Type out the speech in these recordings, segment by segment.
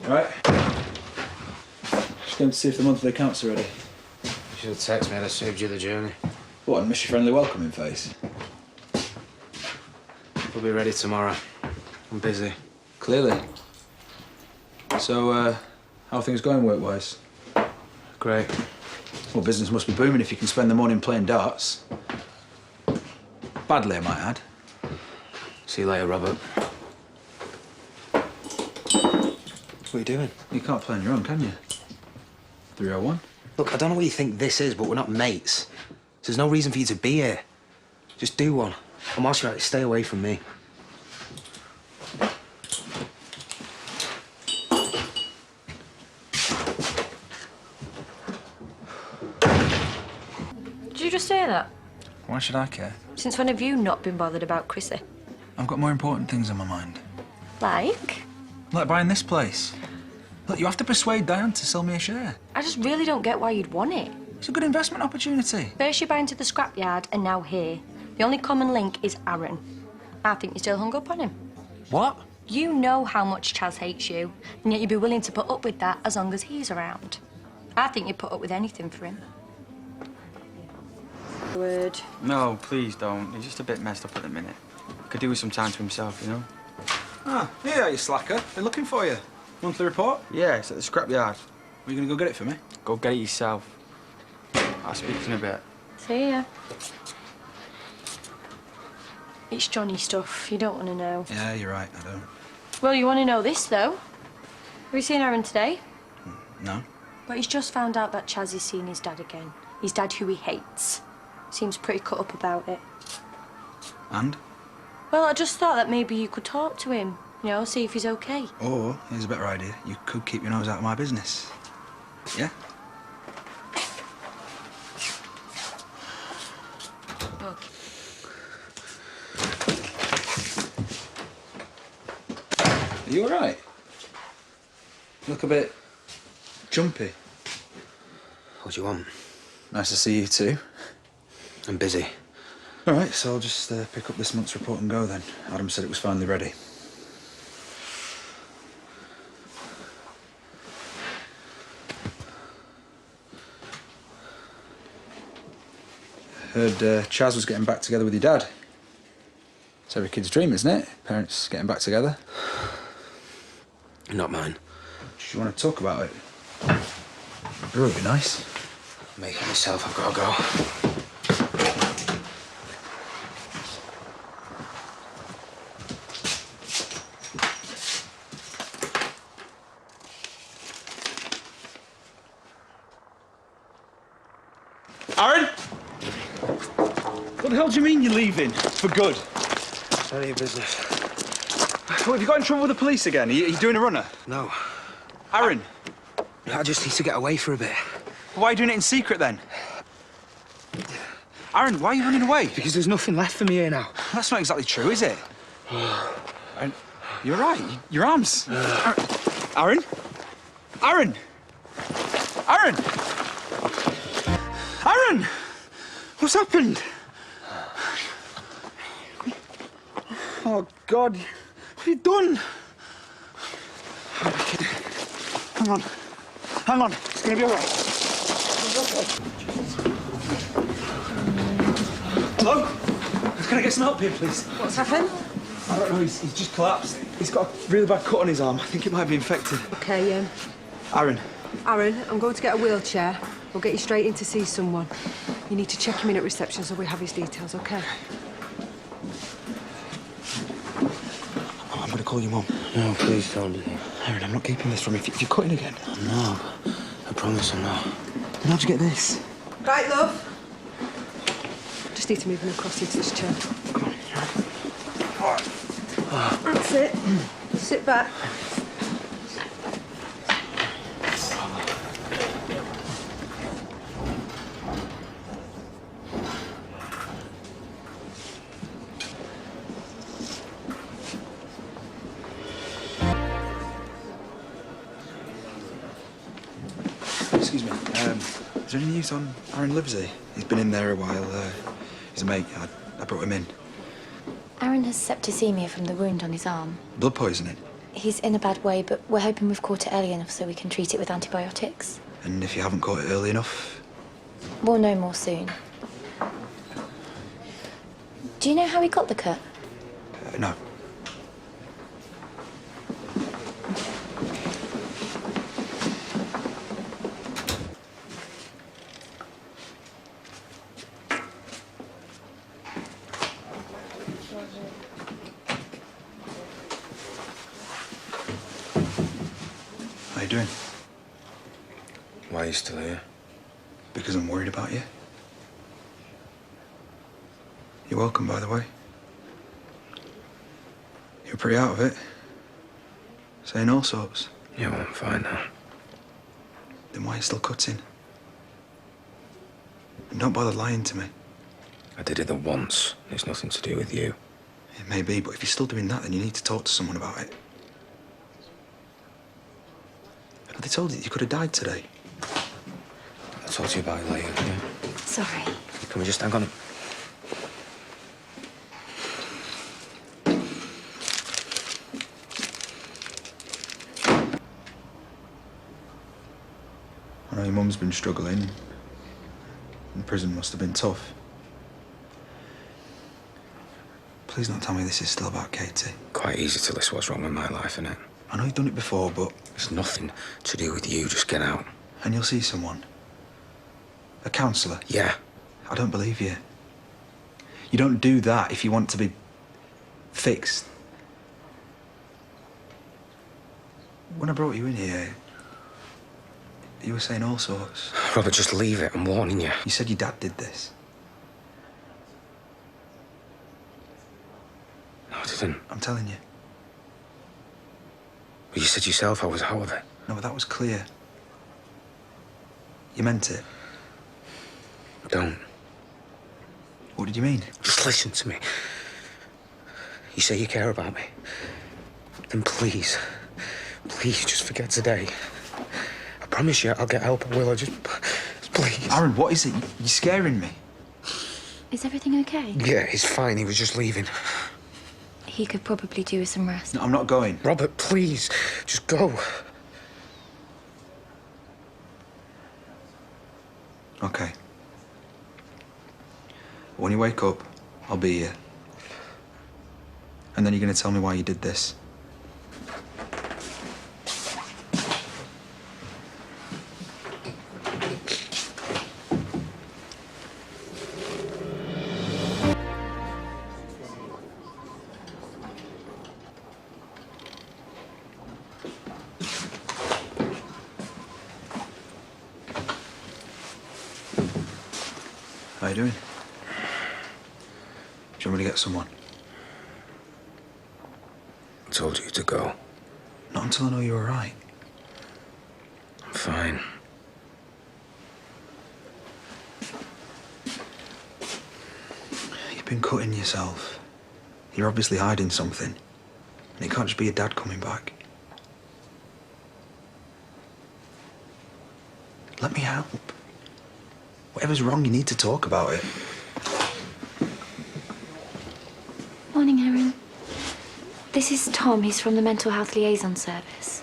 All right. Just going to see if the monthly accounts are ready. You should have texted me, I'd have saved you the journey. What, and miss your friendly welcoming face? We'll be ready tomorrow. I'm busy. Clearly. So, how are things going work-wise? Great. Well, business must be booming if you can spend the morning playing darts. Badly, I might add. See you later, Robert. What are you doing? You can't play on your own, can you? 301? Look, I don't know what you think this is, but we're not mates. So there's no reason for you to be here. Just do one. And whilst you're at it, stay away from me. Did you just say that? Why should I care? Since when have you not been bothered about Chrissy? I've got more important things on my mind. Like? Like buying this place. Look, you have to persuade Diane to sell me a share. I just really don't get why you'd want it. It's a good investment opportunity. First you're buying to the scrapyard and now here. The only common link is Aaron. I think you're still hung up on him. What? You know how much Chaz hates you, and yet you'd be willing to put up with that as long as he's around. I think you'd put up with anything for him. Word. No, please don't. He's just a bit messed up at the minute. Could do with some time to himself, you know? Ah, here you slacker. Been looking for you. Monthly report? Yeah, it's at the scrapyard. Are you going to go get it for me? Go get it yourself. I'll speak to you in a bit. See ya. It's Johnny stuff. You don't want to know. Yeah, you're right. I don't. Well, you want to know this, though. Have you seen Aaron today? No. But he's just found out that Chaz has seen his dad again. His dad who he hates. Seems pretty cut up about it. And? Well, I just thought that maybe you could talk to him. You know, see if he's okay. Or, here's a better idea. You could keep your nose out of my business. Yeah? Okay. Are you all right? You look a bit jumpy. What do you want? Nice to see you too. I'm busy. All right, so I'll just pick up this month's report and go then. Adam said it was finally ready. Heard Chaz was getting back together with your dad. It's every kid's dream, isn't it? Parents getting back together. Not mine. Do you want to talk about it? It would be nice. Make it myself, I've got to go. Aaron? What the hell do you mean you're leaving? For good? None of your business. What, have you got in trouble with the police again? Are you doing a runner? No. Aaron? I just need to get away for a bit. Why are you doing it in secret then? Aaron, why are you running away? Because there's nothing left for me here now. That's not exactly true, is it? Aaron, you're right. Your arms. Aaron? Aaron? Aaron? Aaron! What's happened? Oh, God. What have you done? Hang on. Hang on. It's going to be all right. Hello? Can I get some help here, please? What's happened? I don't know. He's just collapsed. He's got a really bad cut on his arm. I think it might be infected. Okay, Aaron. Aaron, I'm going to get a wheelchair. We'll get you straight in to see someone. You need to check him in at reception so we have his details, okay? Oh, I'm going to call your mum. No, please don't do that. Aaron, I'm not keeping this from you. If you're cutting again. No, I promise I'm not. Then how'd you get this? Right, love. Just need to move him across into this chair. Come on. All right. That's it. Sit back. Excuse me. Is there any news on Aaron Livesey? He's been in there a while. He's a mate. I brought him in. Aaron has septicemia from the wound on his arm. Blood poisoning? He's in a bad way, but we're hoping we've caught it early enough so we can treat it with antibiotics. And if you haven't caught it early enough? We'll know more soon. Do you know how he got the cut? No. How you doing? Why are you still here? Because I'm worried about you. You're welcome, by the way. You're pretty out of it. Saying all sorts. Yeah, well, I'm fine now. Then why are you still cutting? And don't bother lying to me. I did it the once. It's nothing to do with you. It may be, but if you're still doing that, then you need to talk to someone about it. Have they told you that you could have died today? I'll talk to you about it later, yeah? Sorry. Can we just hang on? I know your mum's been struggling. And prison must have been tough. Please don't tell me this is still about Katie. Quite easy to list what's wrong with my life, innit? I know you've done it before, but... It's nothing to do with you. Just get out. And you'll see someone. A counsellor. Yeah. I don't believe you. You don't do that if you want to be fixed. When I brought you in here, you were saying all sorts. Robert, just leave it. I'm warning you. You said your dad did this. No, I didn't. I'm telling you. But you said yourself I was out of it. No, but that was clear. You meant it. Don't. What did you mean? Just listen to me. You say you care about me. Then please, please just forget today. I promise you I'll get help, I will. Please. Aaron, what is it? You're scaring me. Is everything okay? Yeah, he's fine. He was just leaving. He could probably do with some rest. No, I'm not going. Robert, please, just go. Okay. When you wake up, I'll be here. And then you're going to tell me why you did this. How you doing? Do you want me to get someone? I told you to go. Not until I know you're all right. I'm fine. You've been cutting yourself. You're obviously hiding something. And it can't just be your dad coming back. Let me help. Whatever's wrong, you need to talk about it. Morning, Aaron. This is Tom. He's from the Mental Health Liaison Service.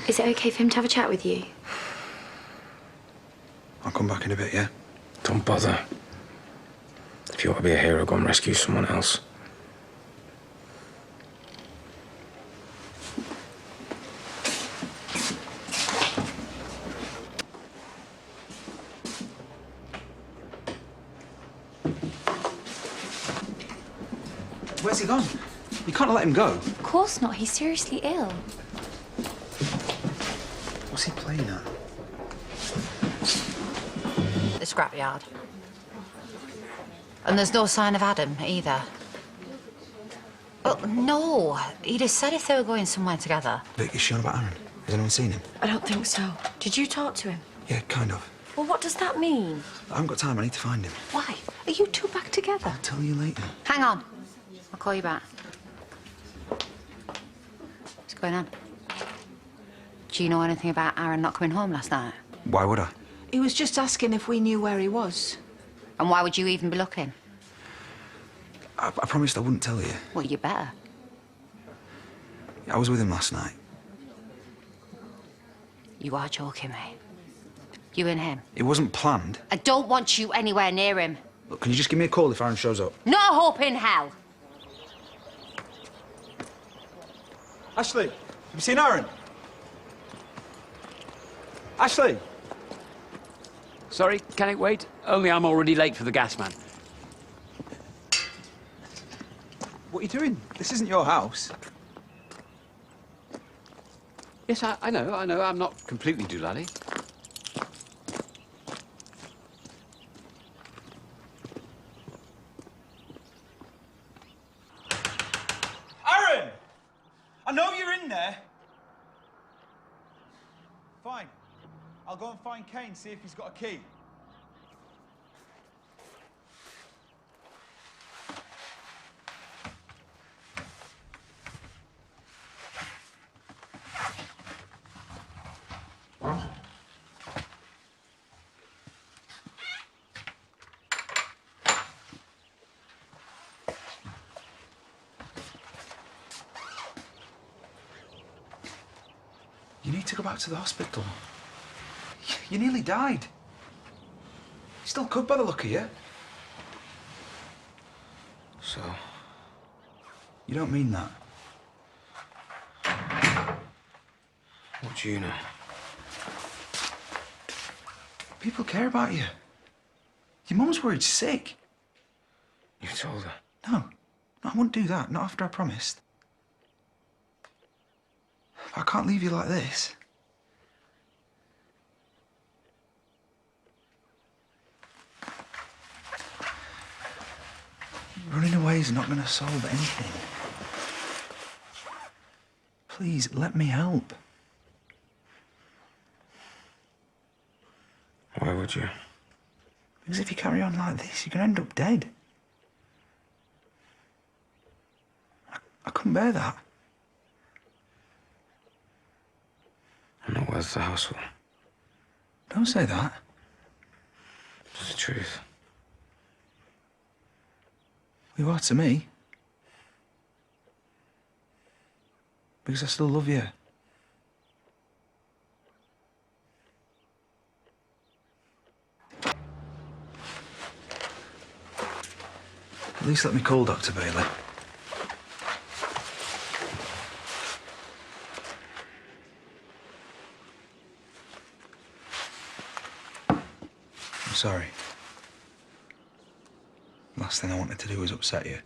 Is it okay for him to have a chat with you? I'll come back in a bit, yeah? Don't bother. If you want to be a hero, go and rescue someone else. Where's he gone? You can't let him go. Of course not. He's seriously ill. What's he playing at? The scrapyard. And there's no sign of Adam either. Well, no. He'd have said if they were going somewhere together. Vic, is she on about Aaron? Has anyone seen him? I don't think so. Did you talk to him? Yeah, kind of. Well, what does that mean? I haven't got time. I need to find him. Why? Are you two back together? I'll tell you later. Hang on. I'll call you back. What's going on? Do you know anything about Aaron not coming home last night? Why would I? He was just asking if we knew where he was. And why would you even be looking? I promised I wouldn't tell you. Well, you better. I was with him last night. You are joking me. You and him. It wasn't planned. I don't want you anywhere near him. Look, can you just give me a call if Aaron shows up? Not a hope in hell. Ashley, have you seen Aaron? Ashley! Sorry, can it wait? Only I'm already late for the gas man. What are you doing? This isn't your house. Yes, I know. I'm not completely doolally. Aaron! I know you're in there. Fine. I'll go and find Kane, see if he's got a key. You need to go back to the hospital. You nearly died. You still could by the look of you. So, You don't mean that. what do you know? People care about you. Your mum's worried sick. You told her. No, I wouldn't do that. Not after I promised. I can't leave you like this. Running away is not going to solve anything. Please, let me help. Why would you? Because if you carry on like this, you're going to end up dead. I couldn't bear that. I'm not worth the hassle. Don't say that. It's the truth. You are to me. Because I still love you. At least let me call Dr. Bailey. I'm sorry. Last thing I wanted to do was upset you.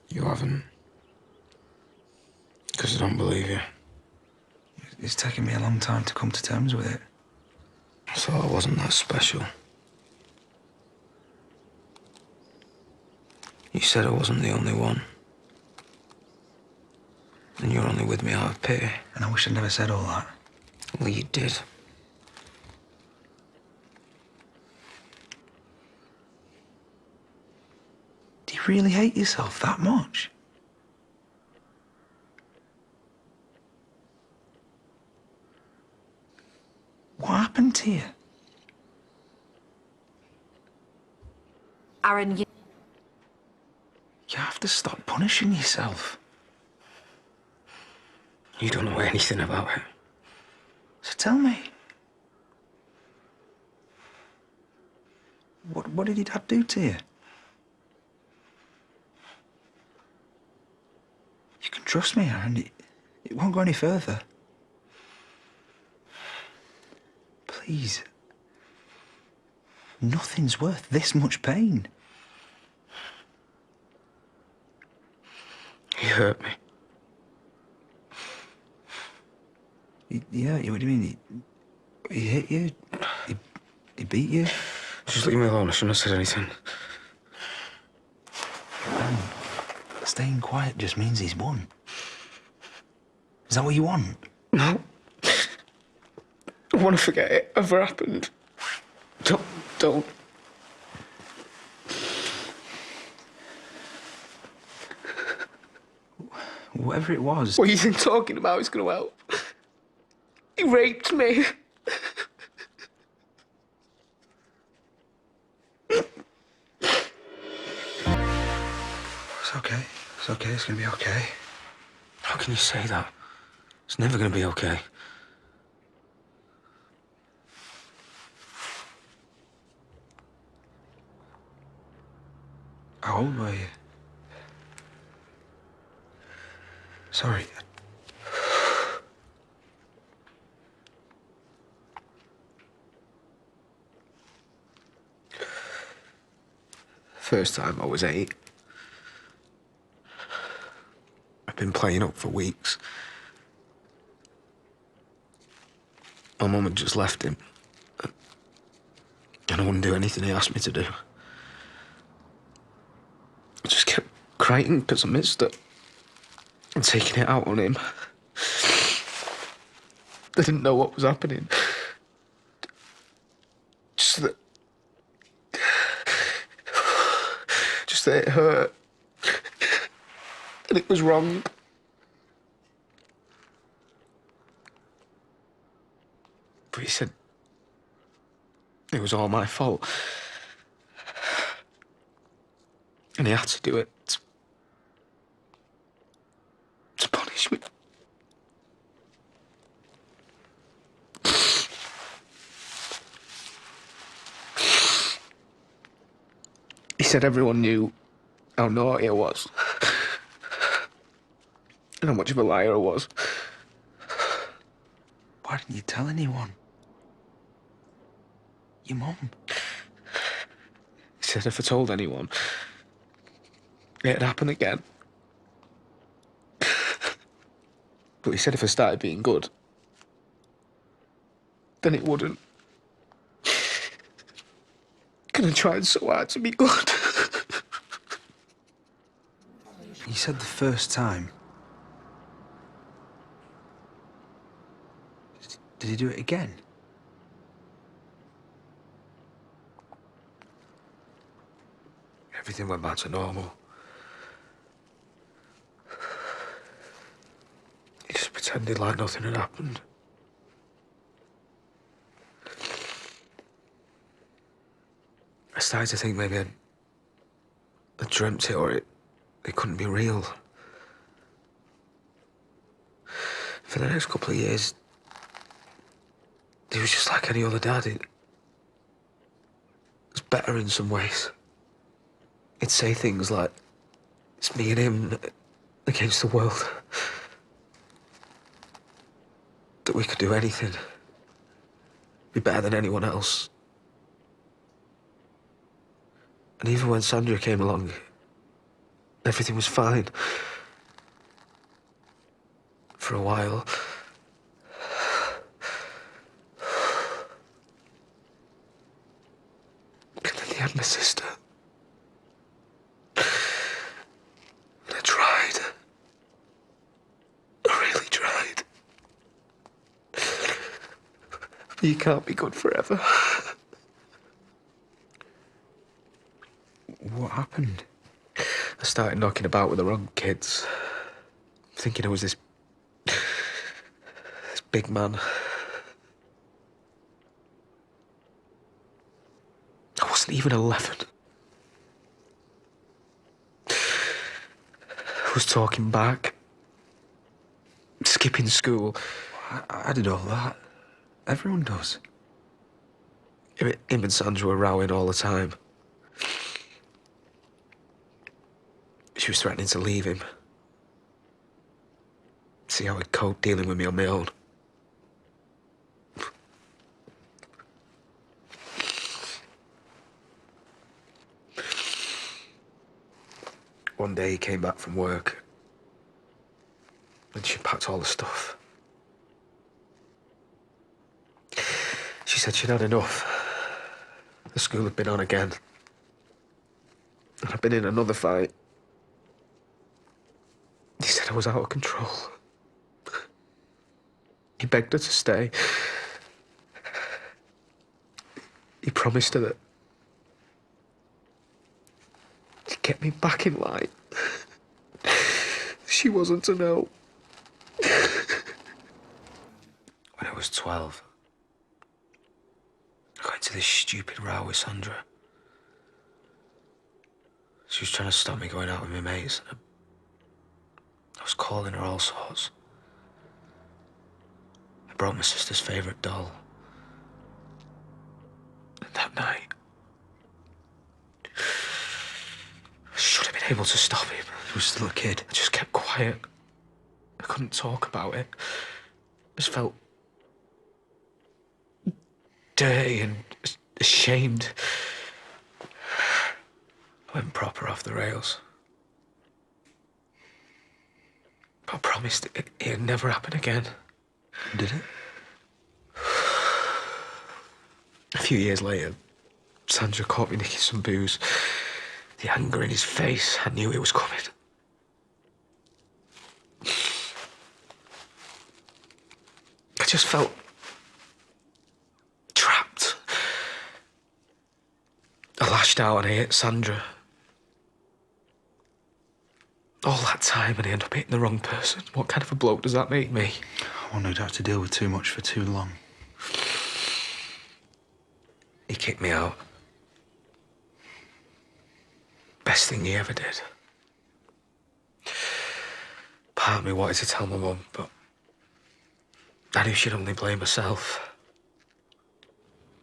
You haven't. Because I don't believe you. It's taken me a long time to come to terms with it. I thought I wasn't that special. You said I wasn't the only one. And you're only with me out of pity. And I wish I'd never said all that. Well, you did. Do you really hate yourself that much? What happened to you? Aaron, you... You have to stop punishing yourself. You don't know anything about it. So tell me. What did your dad do to you? You can trust me, Aaron. It won't go any further. Please. Nothing's worth this much pain. He hurt me. Yeah, what do you mean? He hit you? He beat you? Just leave me alone. I shouldn't have said anything. Staying quiet just means he's won. Is that what you want? No. I want to forget it ever happened. Don't. Whatever it was. What you think talking about is going to help? He raped me. It's okay. It's okay, it's gonna be okay. How can you say that? It's never gonna be okay. How old were you? Sorry. First time I was 8. I've been playing up for weeks. My mum had just left him. And I wouldn't do anything he asked me to do. I just kept crying because I missed it. And taking it out on him. I didn't know what was happening. Just that it hurt. And it was wrong. But he said it was all my fault. And he had to do it to punish me. He said everyone knew how naughty I was. And how much of a liar I was. Why didn't you tell anyone? Your mum. He said if I told anyone, it'd happen again. But he said if I started being good, then it wouldn't. Because I tried so hard to be good. You said the first time. Did he do it again? Everything went back to normal. He just pretended like nothing had happened. I started to think maybe I dreamt it or it couldn't be real. For the next couple of years, he was just like any other dad. It was better in some ways. He'd say things like, it's me and him against the world. That we could do anything. Be better than anyone else. And even when Sandra came along, everything was fine. For a while. And then he had my sister. And I tried. I really tried. But you can't be good forever. What happened? I started knocking about with the wrong kids. Thinking I was this big man. I wasn't even 11. I was talking back. Skipping school. I did all that. Everyone does. Him and Sandra were rowing all the time. She was threatening to leave him. See how he'd cope dealing with me on my own. One day he came back from work and she packed all the stuff. She said she'd had enough. The school had been on again. And I'd been in another fight. He said I was out of control. He begged her to stay. He promised her that he'd get me back in line. She wasn't to know. When I was 12, I got into this stupid row with Sandra. She was trying to stop me going out with my mates. calling her all sorts. I brought my sister's favourite doll. And that night, I should have been able to stop him. He was still a kid. I just kept quiet. I couldn't talk about it. I just felt dirty and ashamed. I went proper off the rails. But I promised it'd never happen again. Did it? A few years later, Sandra caught me nicking some booze. The anger in his face, I knew it was coming. I just felt trapped. I lashed out and I hit Sandra. All that time and I end up hitting the wrong person. What kind of a bloke does that make me? One who'd have to deal with too much for too long. He kicked me out. Best thing he ever did. Part of me wanted to tell my mum, but I knew she'd only blame herself.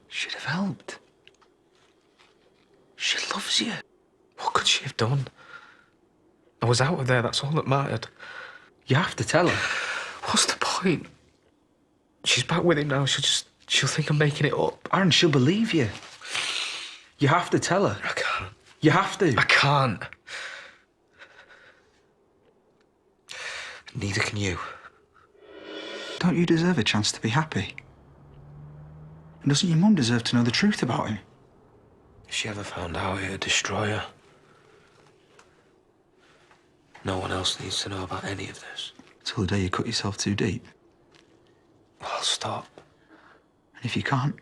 She'd have helped. She loves you. What could she have done? I was out of there, that's all that mattered. You have to tell her. What's the point? She's back with him now, she'll think I'm making it up. Aaron, she'll believe you. You have to tell her. I can't. You have to. I can't. Neither can you. Don't you deserve a chance to be happy? And doesn't your mum deserve to know the truth about him? If she ever found out, it'd destroy her. No one else needs to know about any of this. Till the day you cut yourself too deep. Well, I'll stop. And if you can't?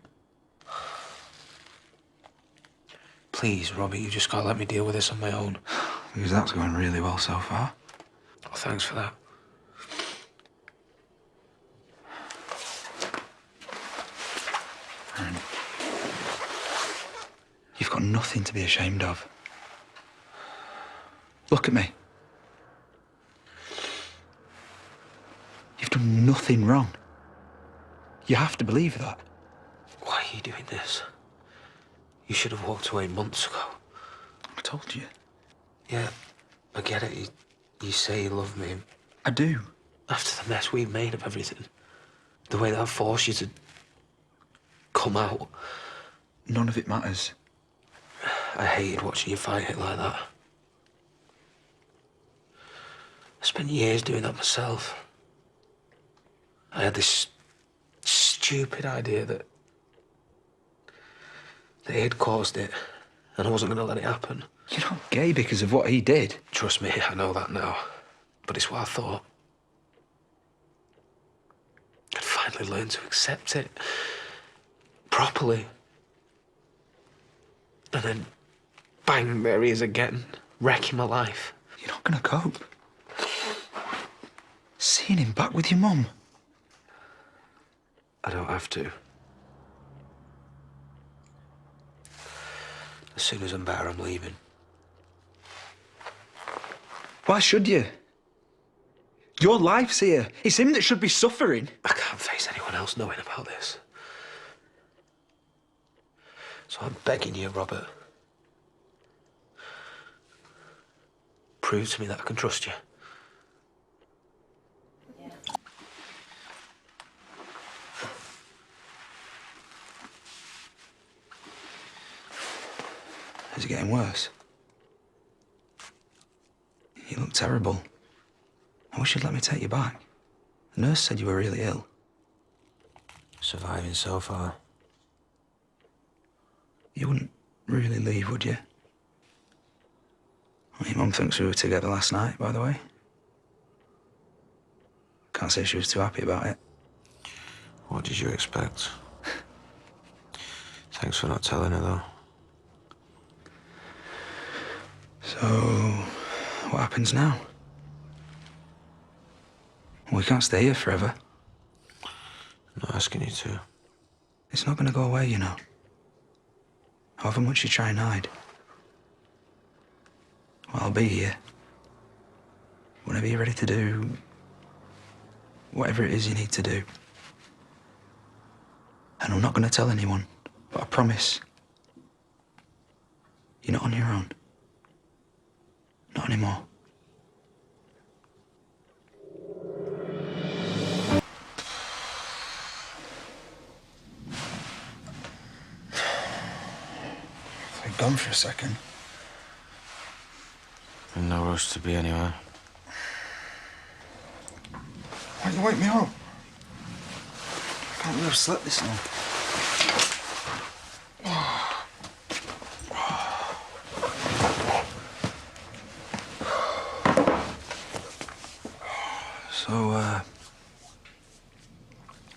Please, Robbie, you just gotta let me deal with this on my own. Because that's going really well so far. Well, thanks for that. Aaron, you've got nothing to be ashamed of. Look at me. You've done nothing wrong. You have to believe that. Why are you doing this? You should have walked away months ago. I told you. Yeah, I get it. You say you love me. I do. After the mess we made of everything, the way that I forced you to come out. None of it matters. I hated watching you fight it like that. I spent years doing that myself. I had this stupid idea that he'd caused it, and I wasn't going to let it happen. You're not gay because of what he did. Trust me, I know that now. But it's what I thought. I'd finally learned to accept it properly. And then, bang, there he is again, wrecking my life. You're not going to cope. Seeing him back with your mum. I don't have to. As soon as I'm better, I'm leaving. Why should you? Your life's here. It's him that should be suffering. I can't face anyone else knowing about this. So I'm begging you, Robert. Prove to me that I can trust you. Is it getting worse? You look terrible. I wish you'd let me take you back. The nurse said you were really ill. Surviving so far. You wouldn't really leave, would you? Well, your mum thinks we were together last night, by the way. Can't say she was too happy about it. What did you expect? Thanks for not telling her, though. So, what happens now? We can't stay here forever. I'm not asking you to. It's not going to go away, you know. However much you try and hide. Well, I'll be here. whenever you're ready to do whatever it is you need to do. And I'm not going to tell anyone, but I promise you're not on your own. Not anymore. I've gone for a second. In no rush to be anywhere. Why'd you wake me up? I can't believe I've slept this long.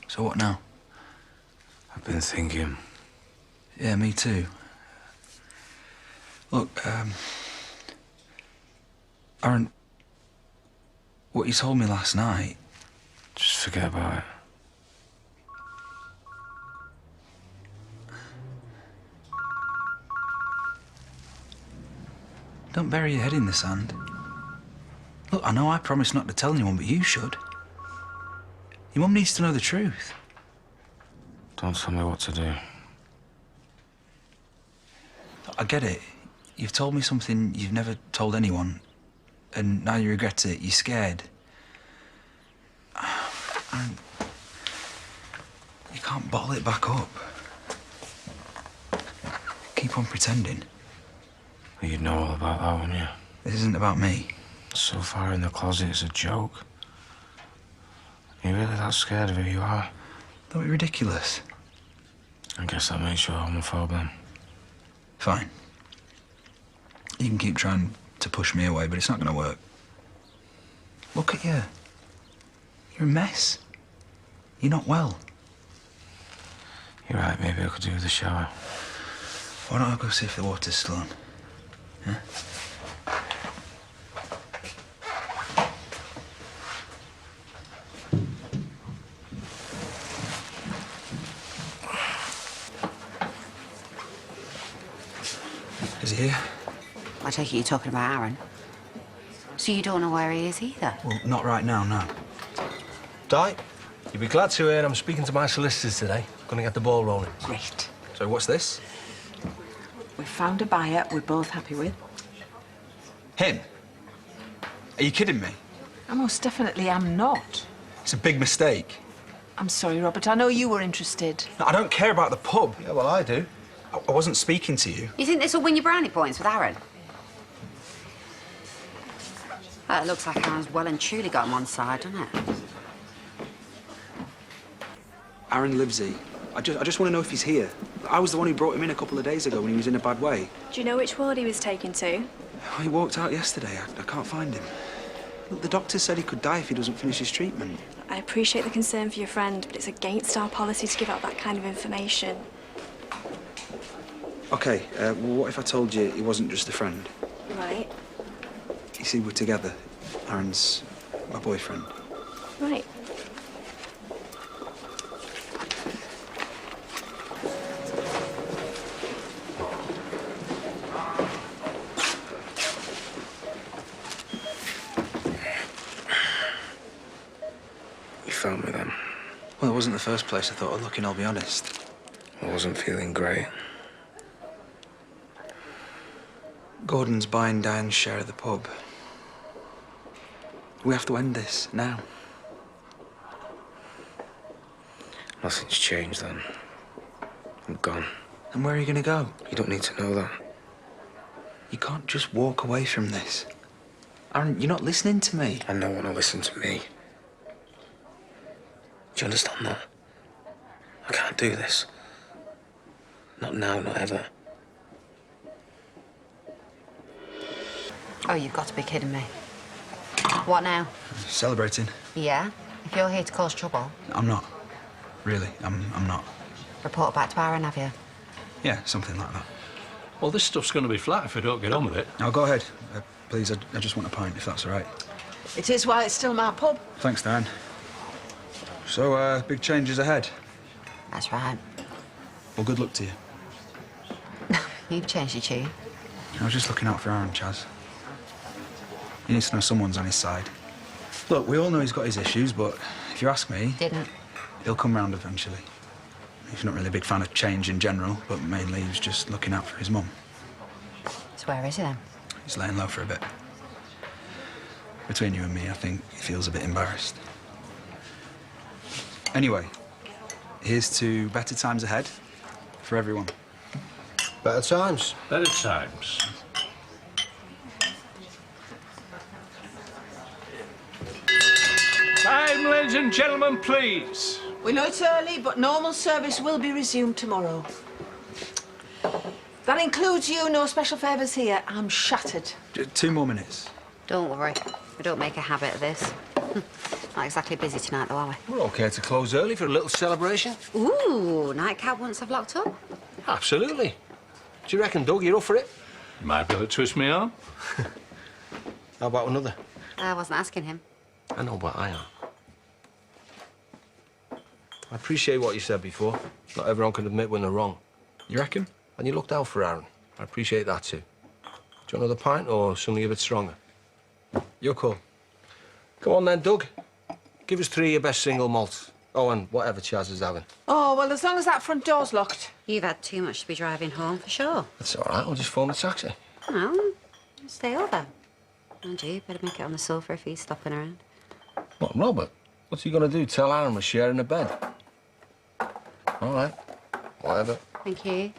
So what now? I've been thinking. Yeah, me too. Look, Aaron, what you told me last night... Just forget about it. Don't bury your head in the sand. Look, I know I promised not to tell anyone, but you should. Your mum needs to know the truth. Don't tell me what to do. I get it. You've told me something you've never told anyone, and now you regret it. You're scared. And you can't bottle it back up. Keep on pretending. You'd know all about that, wouldn't you? This isn't about me. So far in the closet, it's a joke. You're really that scared of who you are? Don't be ridiculous. I guess that makes you a homophobe then. Fine. You can keep trying to push me away, but it's not going to work. Look at you. You're a mess. You're not well. You're right, maybe I could do with a shower. Why don't I go see if the water's still on? Huh? Is he here? I take it you're talking about Aaron. So you don't know where he is either? Well, not right now, no. Di, you'll be glad to hear I'm speaking to my solicitors today. Gonna get the ball rolling. Great. So what's this? We've found a buyer we're both happy with. Him? Are you kidding me? I most definitely am not. It's a big mistake. I'm sorry, Robert. I know you were interested. No, I don't care about the pub. Yeah, well, I do. I wasn't speaking to you. You think this will win you brownie points with Aaron? It looks like Aaron's well and truly got him on side, doesn't it? Aaron lives here. I just want to know if he's here. I was the one who brought him in a couple of days ago when he was in a bad way. Do you know which ward he was taken to? He walked out yesterday. I can't find him. Look, the doctor said he could die if he doesn't finish his treatment. I appreciate the concern for your friend, but it's against our policy to give out that kind of information. OK, well, what if I told you he wasn't just a friend? Right. You see, we're together. Aaron's my boyfriend. Right. You found me then? Well, it wasn't the first place I thought of looking, I'll be honest. I wasn't feeling great. Gordon's buying Diane's share of the pub. We have to end this, now. Nothing's changed then. I'm gone. And where are you going to go? You don't need to know that. You can't just walk away from this. Aaron, you're not listening to me. And no one will listen to me. Do you understand that? I can't do this. Not now, not ever. Oh, you've got to be kidding me. What now? Celebrating. Yeah? If you're here to cause trouble, I'm not. Really, I'm not. report back to Aaron, have you? Yeah, something like that. Well, this stuff's going to be flat if we don't get on with it. Now, go ahead. Please, I just want a pint, if that's all right. It is while it's still my pub. Thanks, Dan. So, big changes ahead. That's right. Well, good luck to you. You've changed your tune. I was just looking out for Aaron, Chaz. He needs to know someone's on his side. Look, we all know he's got his issues, but if you ask me... Didn't. He'll come round eventually. He's not really a big fan of change in general, but mainly he's just looking out for his mum. So where is he then? He's laying low for a bit. Between you and me, I think he feels a bit embarrassed. Anyway, here's to better times ahead for everyone. Better times. Better times. Time, ladies and gentlemen, please. We know it's early, but normal service will be resumed tomorrow. That includes you, no special favours here. I'm shattered. 2 more minutes. Don't worry. We don't make a habit of this. Not exactly busy tonight, though, are we? We're okay to close early for a little celebration. Ooh, nightcap once I've locked up. Absolutely. Do you reckon, Doug, you're up for it? You might be able to twist me arm. How about another? I wasn't asking him. I know, but I am. I appreciate what you said before. Not everyone can admit when they're wrong. You reckon? And you looked out for Aaron. I appreciate that too. Do you want another pint or something a bit stronger? Your call. Come on then, Doug. Give us 3 of your best single malts. Oh, and whatever Chaz is having. Oh, well, as long as that front door's locked. You've had too much to be driving home, for sure. That's all right. I'll just phone the taxi. No, stay over. And you better make it on the sofa if he's stopping around. What, Robert? What's he going to do? Tell Aaron we're sharing a bed? All right. Whatever. Thank you.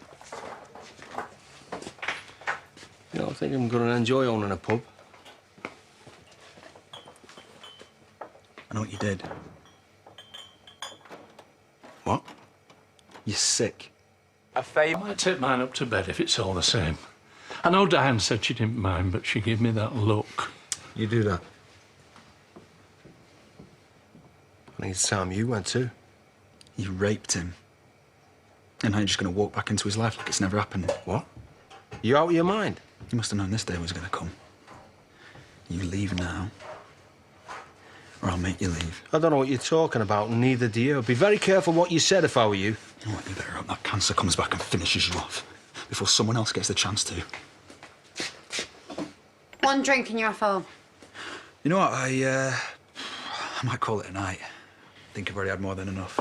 You know, I think I'm going to enjoy owning a pub. I know what you did. What? You're sick. I might take mine up to bed if it's all the same. I know Diane said she didn't mind, but she gave me that look. You do that. I think it's time you went too. You raped him. And now you're just going to walk back into his life like it's never happened. What? You out of your mind? You must have known this day was going to come. You leave now, or I'll make you leave. I don't know what you're talking about, and neither do you. Be very careful what you said if I were you. You know what? You better hope that cancer comes back and finishes you off before someone else gets the chance to. One drink and you're off home. You know what? I might call it a night. I think I've already had more than enough.